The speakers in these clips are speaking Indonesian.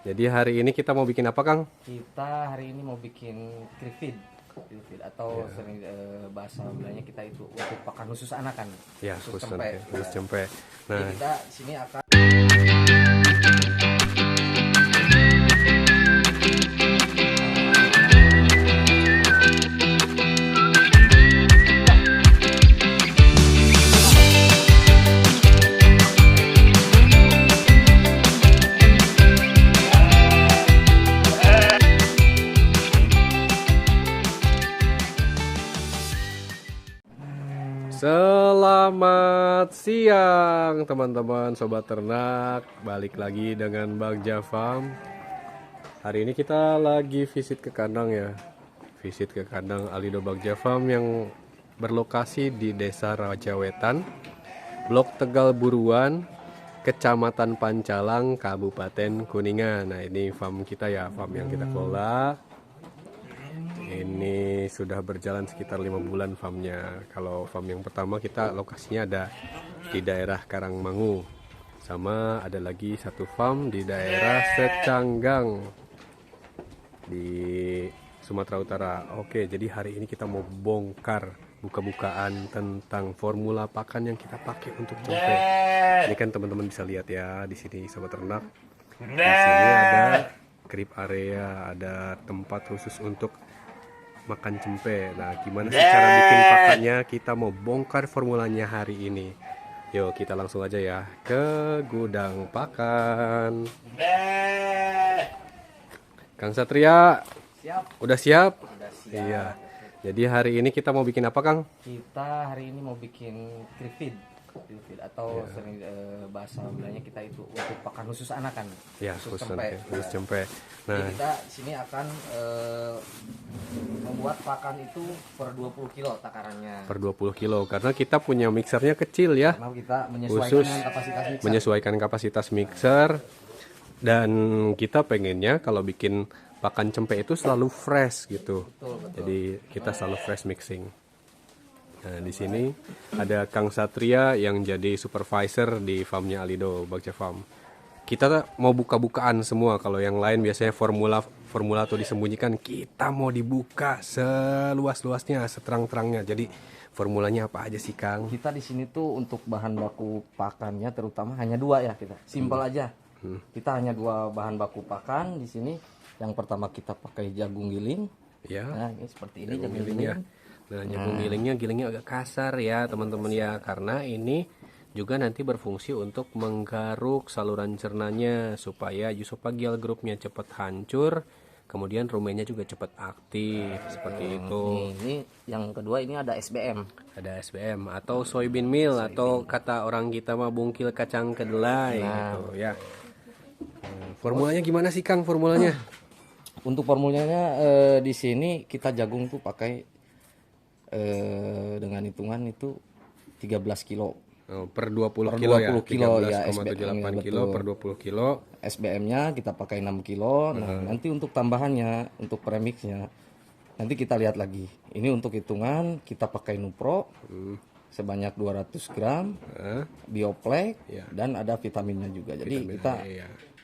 Jadi hari ini kita mau bikin apa, Kang? Kita hari ini mau bikin krifid atau sering bahasa Belandanya kita itu untuk pakan khusus anak kan. Ya, Khusus khusus cempe. khusus cempe. Jadi Nah, kita sini akan selamat siang teman-teman sobat ternak. Balik lagi dengan Bagja Farm. Hari ini kita lagi visit ke kandang ya. Visit ke kandang Alido Bagja Farm yang berlokasi di Desa Rajawetan, Blok Tegal Buruan, Kecamatan Pancalang, Kabupaten Kuningan. Nah, ini farm kita ya, farm yang kita kelola. Ini sudah berjalan sekitar 5 bulan farmnya. Kalau farm yang pertama kita lokasinya ada di daerah Karangmangu. Sama ada lagi satu farm di daerah Secanggang di Sumatera Utara. Oke, jadi hari ini kita mau bongkar buka-bukaan tentang formula pakan yang kita pakai untuk cempe. Ini kan teman-teman bisa lihat ya di sini sobat ternak. Di sini ada crib area, ada tempat khusus untuk makan cempe. Nah, gimana sih cara bikin pakannya? Kita mau bongkar formulanya hari ini. Yuk, kita langsung aja ya ke gudang pakan. Kang Satria, siap. udah siap? Udah siap. Iya. Jadi hari ini kita mau bikin apa, Kang? Kita hari ini mau bikin krifid atau sering bahasa Belandanya kita itu untuk pakan khusus anak kan. Ya, Khusus khusus cempe. Jadi Nah, kita sini akan membuat pakan itu per 20 kilo takarannya. per 20 kilo karena kita punya mixernya kecil ya. Karena kita menyesuaikan Khusus dengan kapasitas mixer. menyesuaikan kapasitas mixer, dan kita pengennya kalau bikin pakan cempe itu selalu fresh gitu. Betul. Jadi kita selalu fresh mixing. Nah, di sini ada Kang Satria yang jadi supervisor di farmnya Alido Bagja Farm. Kita mau buka-bukaan semua. Kalau yang lain biasanya formula atau disembunyikan, kita mau dibuka seluas-luasnya, seterang-terangnya. Jadi formulanya apa aja sih, Kang? Kita di sini tuh untuk bahan baku pakannya terutama hanya dua ya kita. Simpel aja. Kita hanya dua bahan baku pakan di sini. Yang pertama kita pakai jagung giling. Ya. Nah, ini seperti ini Jagung jagung giling ya. giling. Nah, jagung gilingnya agak kasar ya teman-teman ya, karena ini juga nanti berfungsi untuk menggaruk saluran cernanya supaya esophageal groupnya cepat hancur, kemudian rumennya juga cepat aktif seperti itu. Ini yang kedua ini ada SBM. Ada SBM atau soybean meal atau kata orang kita mah bungkil kacang kedelai gitu ya. Formulanya gimana sih, Kang, formulanya? Untuk formulanya di sini kita jagung tuh pakai dengan hitungan itu 13 kilo. Oh, per 20 Per kilo 20 kilo ya, 13,78 kilo per 20 kilo. SBM-nya kita pakai 6 kilo. Nah, nanti untuk tambahannya, untuk premixnya, nanti kita lihat lagi. Ini untuk hitungan kita pakai Nupro sebanyak 200 gram, Bioplek, dan ada vitaminnya juga. Jadi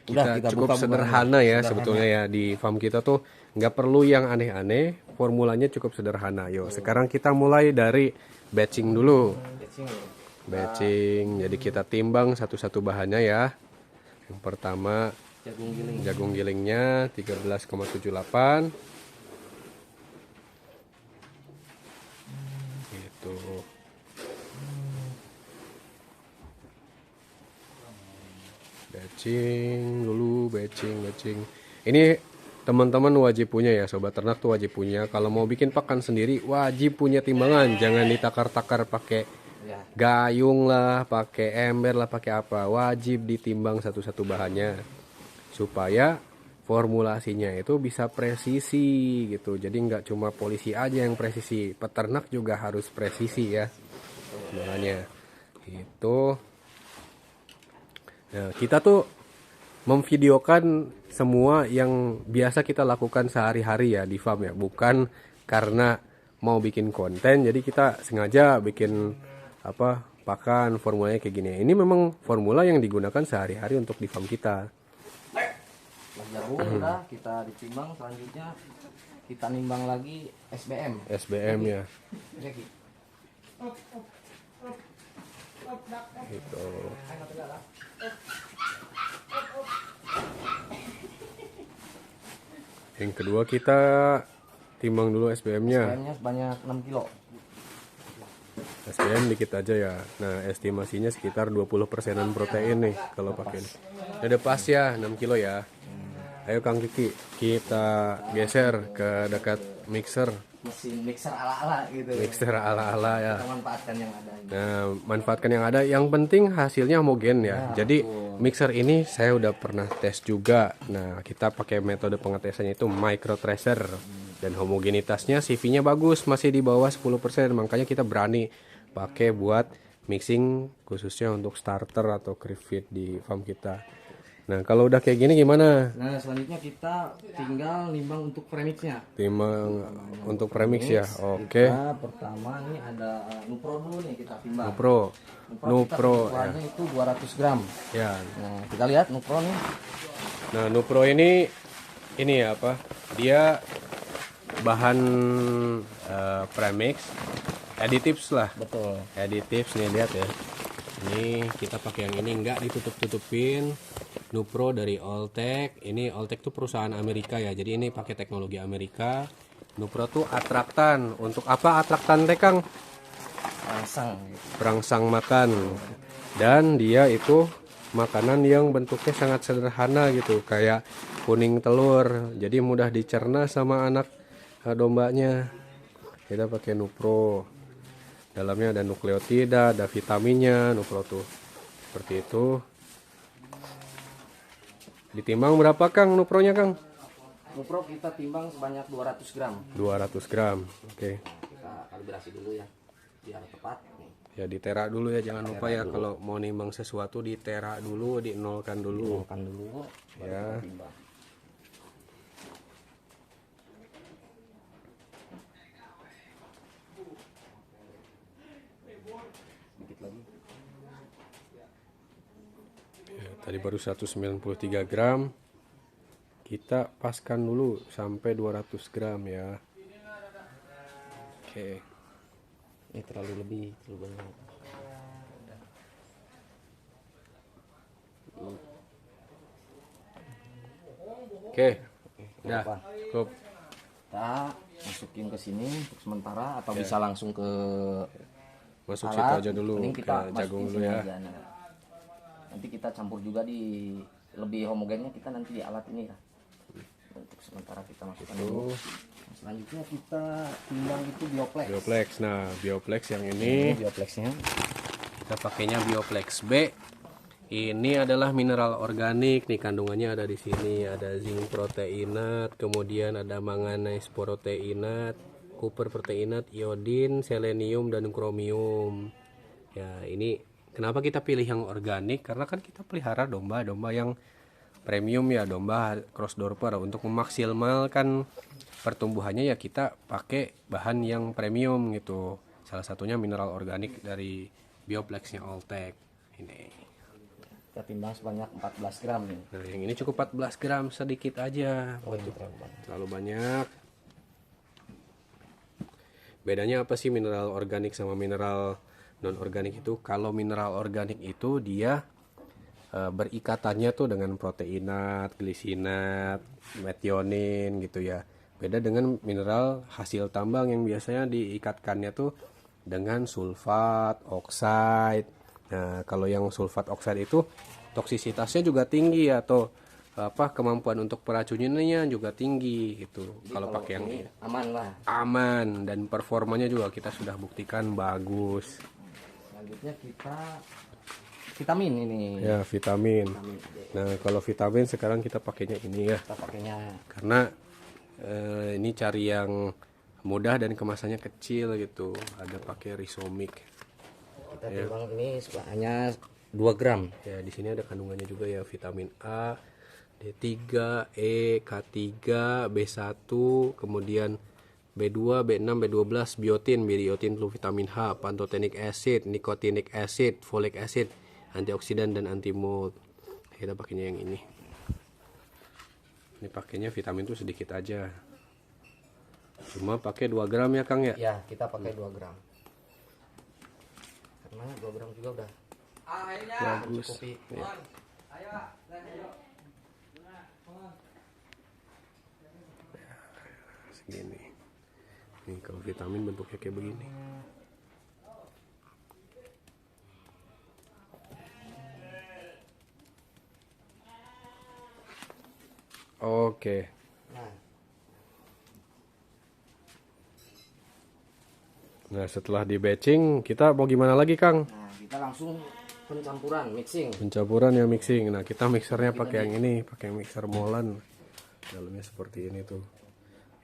kita cukup buka sederhana ya sebetulnya ya di farm kita tuh nggak perlu yang aneh-aneh, formulanya cukup sederhana. Yo, sekarang kita mulai dari batching dulu. Batching, jadi kita timbang satu-satu bahannya ya. Yang pertama jagung gilingnya 13,78 gitu. Batching dulu, batching. Ini teman-teman wajib punya ya, sobat ternak tuh wajib punya. Kalau mau bikin pakan sendiri wajib punya timbangan, jangan ditakar-takar pakai gayung lah, pakai ember lah, pakai apa. Wajib ditimbang satu-satu bahannya supaya formulasinya itu bisa presisi gitu. Jadi nggak cuma polisi aja yang presisi, peternak juga harus presisi ya sebenarnya itu. Nah, kita tuh memvideokan semua yang biasa kita lakukan sehari-hari ya di farm ya, bukan karena mau bikin konten jadi kita sengaja bikin pakan formulanya kayak gini. Ini memang formula yang digunakan sehari-hari untuk di farm kita. jagung udah kita ditimbang, selanjutnya kita nimbang lagi SBM. SBM ya. Oke, Ki. Gitu. Yang kedua kita timbang dulu SBM-nya. SBM-nya sebanyak 6 kilo. SBM dikit aja ya. Nah, estimasinya sekitar 20%-an protein nih kalau pakai ini. Udah pas ya, 6 kilo ya. Ayo Kang Kiki, kita geser ke dekat mixer. Mesin mixer ala-ala gitu. Mixer ala-ala ya. Kita manfaatkan yang ada. Nah, manfaatkan yang ada. Yang penting hasilnya homogen ya. Jadi mixer ini saya udah pernah tes juga. Nah, kita pakai metode pengetesannya itu micro tracer. Dan homogenitasnya CV-nya bagus, masih di bawah 10%. Makanya kita berani pakai buat mixing khususnya untuk starter atau crib feed di farm kita. Nah, kalau udah kayak gini gimana? Nah, selanjutnya kita tinggal nimbang untuk premixnya. Timbang untuk premix ya. Oke. Kita pertama nih ada Nupro dulu nih kita timbang. Nupro. Nupro ya. Ukurannya itu 200 gram. Ya. Nah, kita lihat Nupro nih. Nah, Nupro ini ya apa? Dia bahan premix additives lah. Betul. Additives nih, lihat ya. Ini kita pakai yang ini, enggak ditutup-tutupin. Nupro dari Alltech. Ini Alltech tuh perusahaan Amerika ya. Jadi ini pakai teknologi Amerika. Nupro tuh atraktan. Untuk apa atraktan teh, Kang? Rangsang. Perangsang makan. Dan dia itu makanan yang bentuknya sangat sederhana gitu, kayak kuning telur. Jadi mudah dicerna sama anak dombanya. Kita pakai Nupro. Dalamnya ada nukleotida, ada vitaminnya. Nupro tuh seperti itu. Ditimbang berapa Kang Nupronya Kang? Nupro kita timbang sebanyak 200 gram. 200 gram. Oke. Kita kalibrasi dulu ya biar tepat. Ya ditera dulu ya, jangan lupa ya kalau mau nimbang sesuatu ditera dulu, dinolkan dulu. Makan dulu. Ya. Timbang. Dikit lagi. Ya, tadi baru 193 gram. Kita paskan dulu sampai 200 gram ya. Oke. Ini terlalu lebih, terlalu banyak. Oke. Udah, Apa? cukup. Kita masukin ke sini untuk sementara atau bisa langsung ke Masuk alat. situ aja dulu, Mending ke kita jagung masukin dulu sini ya. aja, nah. Nanti kita campur juga di lebih homogennya kita nanti di alat ini ya. Untuk sementara kita masukkan dulu. Nah, selanjutnya kita timbang itu Bioplex. Bioplex. Nah, Bioplex yang Ini ini Bioplexnya. kita pakainya Bioplex B. Ini adalah mineral organik nih, kandungannya ada di sini. Ada zinc proteinat, kemudian ada manganese proteinat, copper proteinat, iodin, selenium dan kromium. Ya, ini kenapa kita pilih yang organik? Karena kan kita pelihara domba-domba yang premium ya, domba cross dorper. Untuk memaksimalkan pertumbuhannya ya kita pakai bahan yang premium gitu. Salah satunya mineral organik dari Bioplexnya Alltech ini. Kita timbang sebanyak 14 gram nih. Nah, yang ini cukup 14 gram, sedikit aja. Oh, itu terlalu banyak. Terlalu banyak. Bedanya apa sih mineral organik sama mineral non organik itu? Kalau mineral organik itu dia berikatannya tuh dengan proteinat, glisinat, metionin gitu ya. Beda dengan mineral hasil tambang yang biasanya diikatkannya tuh dengan sulfat, oksida. Nah, kalau yang sulfat oksida itu toksisitasnya juga tinggi atau apa kemampuan untuk peracunannya juga tinggi gitu. Kalau pakai yang ini aman lah. aman dan performanya juga kita sudah buktikan bagus. Selanjutnya kita vitamin ini. Ya, vitamin. Vitamin D. Nah, kalau vitamin sekarang kita pakainya ini ya. Kita pakainya Karena ini cari yang mudah dan kemasannya kecil gitu. Ada pakai Rhizomix. kita timbang ini hanya 2 gram. Ya, di sini ada kandungannya juga ya, vitamin A, D3, E, K3, B1, kemudian B2, B6, B12, biotin, biotin plus vitamin H, pantothenic acid, nicotinic acid, folic acid, antioksidan dan anti mold. Kita pakainya yang ini. Ini pakainya vitamin tuh sedikit aja. Cuma pakai 2 gram ya Kang ya? Ya, kita pakai 2 gram. Karena 2 gram juga udah Bagus. mencukupi. Ya. Segini. Nih kalau vitamin bentuknya kayak begini. Oke. Nah, Nah setelah di batching kita mau gimana lagi Kang? kita langsung pencampuran, mixing. Pencampuran ya mixing. Nah kita mixernya pakai yang ini, pakai mixer molen. Dalamnya seperti ini tuh.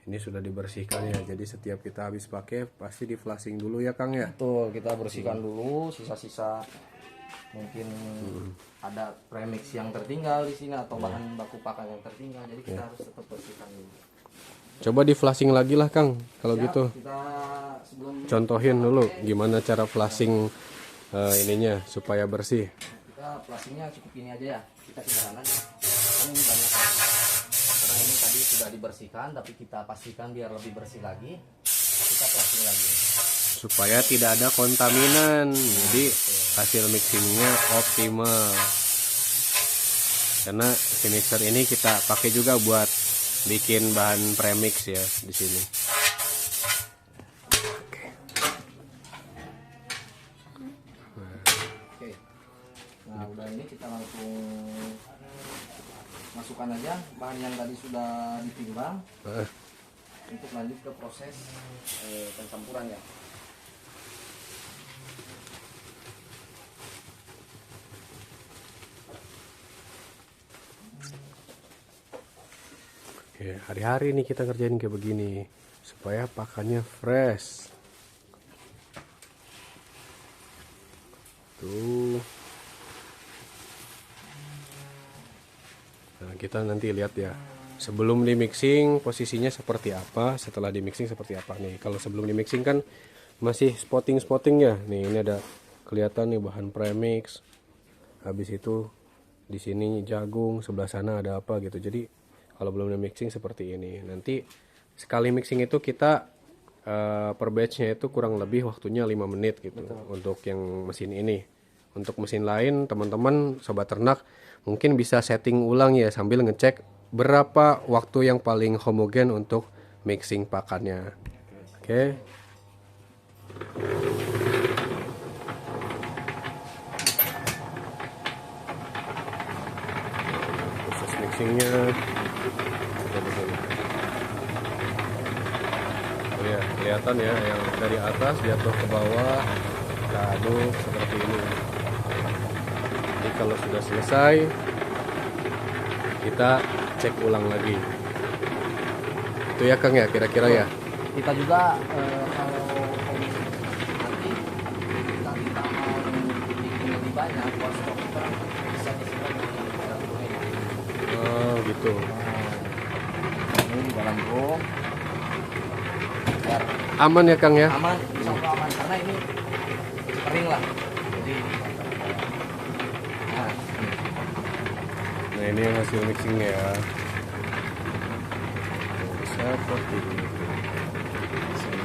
Ini sudah dibersihkan ya. Jadi setiap kita habis pakai pasti di flashing dulu ya Kang ya. Betul, kita bersihkan dulu sisa-sisa mungkin ada premix yang tertinggal di sini atau bahan baku pakan yang tertinggal. Jadi kita harus tetap bersihkan dulu. Coba di flashing lagi lah Kang. Kalau Siap, gitu. kita sebelum Contohin dulu gimana cara flashing ininya supaya bersih. kita flashingnya cukup ini aja ya. Kita sederhana. Kan ini banyak. Karena ini tadi sudah dibersihkan, tapi kita pastikan biar lebih bersih lagi. Kita flashing lagi. Supaya tidak ada kontaminan. Jadi hasil mixingnya optimal. Karena si mixer ini kita pakai juga buat bikin bahan premix ya di sini. Oke. Nah, udah ini kita langsung masukkan aja bahan yang tadi sudah ditimbang untuk lanjut ke proses pencampuran ya. Ya, hari-hari nih kita kerjain kayak begini supaya pakannya fresh. Tuh. Nah, kita nanti lihat ya. Sebelum di mixing posisinya seperti apa, setelah di mixing seperti apa nih. Kalau sebelum di mixing kan masih spotting-spotting ya. Nih ini ada kelihatan nih bahan premix. Habis itu di sini jagung, sebelah sana ada apa gitu. Jadi kalau belum di mixing seperti ini. Nanti sekali mixing itu kita per batchnya itu kurang lebih waktunya 5 menit gitu. Untuk yang mesin ini. Untuk mesin lain teman-teman sobat ternak mungkin bisa setting ulang ya sambil ngecek berapa waktu yang paling homogen untuk mixing pakannya. Oke. Proses mixingnya oh ya, kelihatan ya yang dari atas jatuh ke bawah, kita aduk seperti ini. Jadi kalau sudah selesai kita cek ulang lagi. Itu ya Kang ya kira-kira ya. Kita juga kalau nanti kita mau bikin lebih banyak buat stok kita bisa disimpan di dalam drum ini. Oh gitu. Ini di dalam drum biar Aman ya Kang ya. aman, bisa aman karena ini kering lah. Jadi nah, Nah ini yang hasil mixingnya ya. Seperti ini.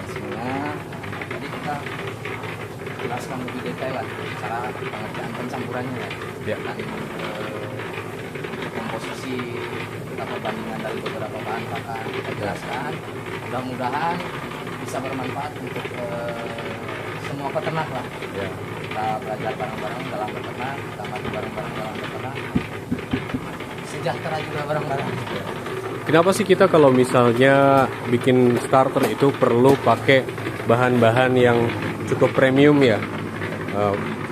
hasilnya tadi kita jelaskan lebih detail lah cara pengerjaan pencampurannya ya. Ya. Tadi komposisi kita perbandingan dari beberapa bahan pakan kita jelaskan. Mudah-mudahan bisa bermanfaat untuk semua peternak lah. Ya. Kita belajar bareng-bareng dalam beternak, kita maju bareng-bareng dalam beternak, sejahtera juga bareng-bareng. Kenapa sih kita kalau misalnya bikin starter itu perlu pakai bahan-bahan yang cukup premium ya?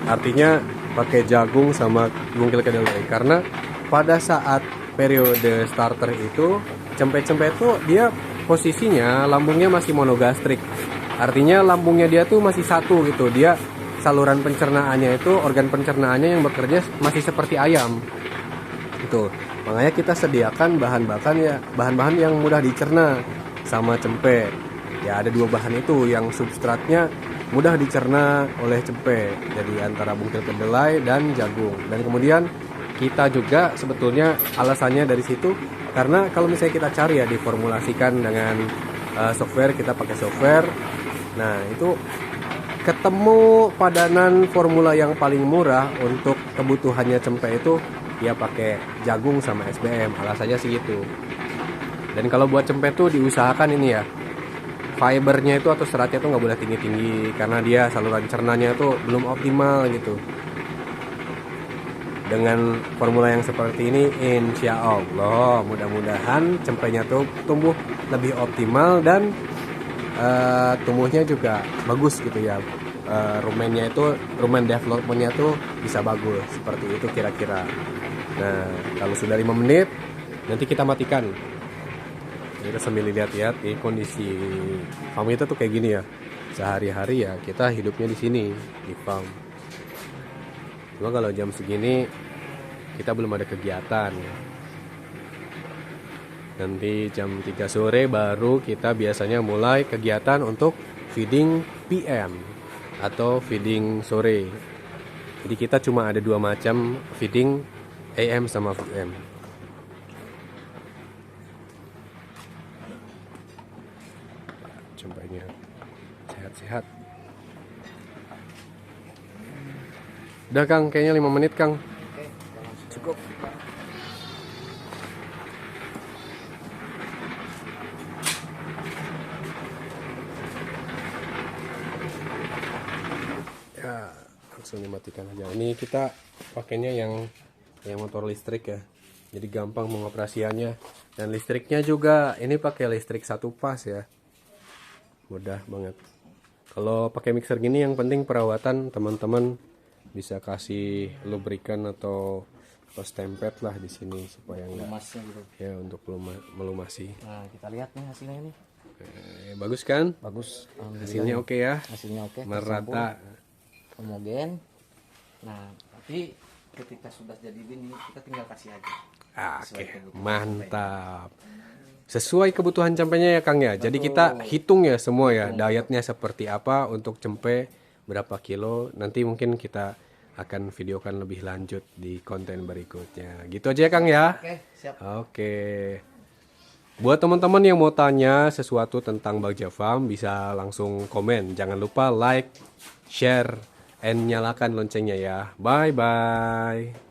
Artinya pakai jagung sama mungkil kedelai. Karena pada saat periode starter itu cempe-cempe itu dia posisinya lambungnya masih monogastrik. Artinya lambungnya dia tuh masih satu gitu. Dia saluran pencernaannya itu organ pencernaannya yang bekerja masih seperti ayam. Gitu. Makanya kita sediakan bahan-bahan yang mudah dicerna sama cempe. Ya ada 2 bahan itu yang substratnya mudah dicerna oleh cempe. Jadi antara bungkil kedelai dan jagung. Dan kemudian kita juga sebetulnya alasannya dari situ Karena kalau misalnya kita cari ya, diformulasikan dengan software, kita pakai software. Nah, itu ketemu padanan formula yang paling murah untuk kebutuhannya cempe itu ya pakai jagung sama SBM. Alasannya sih gitu. Dan kalau buat cempe tuh diusahakan ini ya, fibernya itu atau seratnya tuh nggak boleh tinggi-tinggi karena dia saluran cernanya tuh belum optimal gitu. Dengan formula yang seperti ini, insya Allah mudah-mudahan cempenya tuh tumbuh lebih optimal dan tumbuhnya juga bagus gitu ya. Rumennya itu, rumen developmentnya tuh bisa bagus seperti itu kira-kira. Nah, kalau sudah 5 menit nanti kita matikan. Kita sambil lihat-lihat kondisi farm kita tuh kayak gini ya. Sehari-hari ya kita hidupnya di sini di farm. Cuma kalau jam segini kita belum ada kegiatan. Nanti jam 3 sore baru kita biasanya mulai kegiatan untuk feeding PM atau feeding sore. Jadi kita cuma ada 2 macam feeding, AM sama PM. Combanya sehat-sehat. Udah Kang, kayaknya 5 menit Kang. Cukup. Ya, langsung dimatikan aja. Ini kita pakainya yang motor listrik ya. Jadi gampang pengoperasiannya. Dan listriknya juga ini pakai listrik 1 pas ya. Mudah banget. Kalau pakai mixer gini yang penting perawatan, teman-teman bisa kasih lubrikan atau stempet lah di sini supaya enggak Emasnya gitu. ya untuk melumasi. Nah, kita lihat nih hasilnya ini. Bagus kan? Bagus. Hasilnya oke ya. Hasilnya oke. Merata. Homogen. Nah, tapi ketika sudah jadi ini kita tinggal kasih aja. Oke, mantap. Sesuai kebutuhan cempenya ya Kang ya. Jadi kita hitung ya semua ya, dietnya seperti apa untuk cempe, berapa kilo. Nanti mungkin kita akan videokan lebih lanjut di konten berikutnya. Gitu aja ya Kang ya. Oke, siap. Oke. Buat teman-teman yang mau tanya sesuatu tentang Bagja Farm bisa langsung komen. Jangan lupa like, share, and nyalakan loncengnya ya. Bye bye.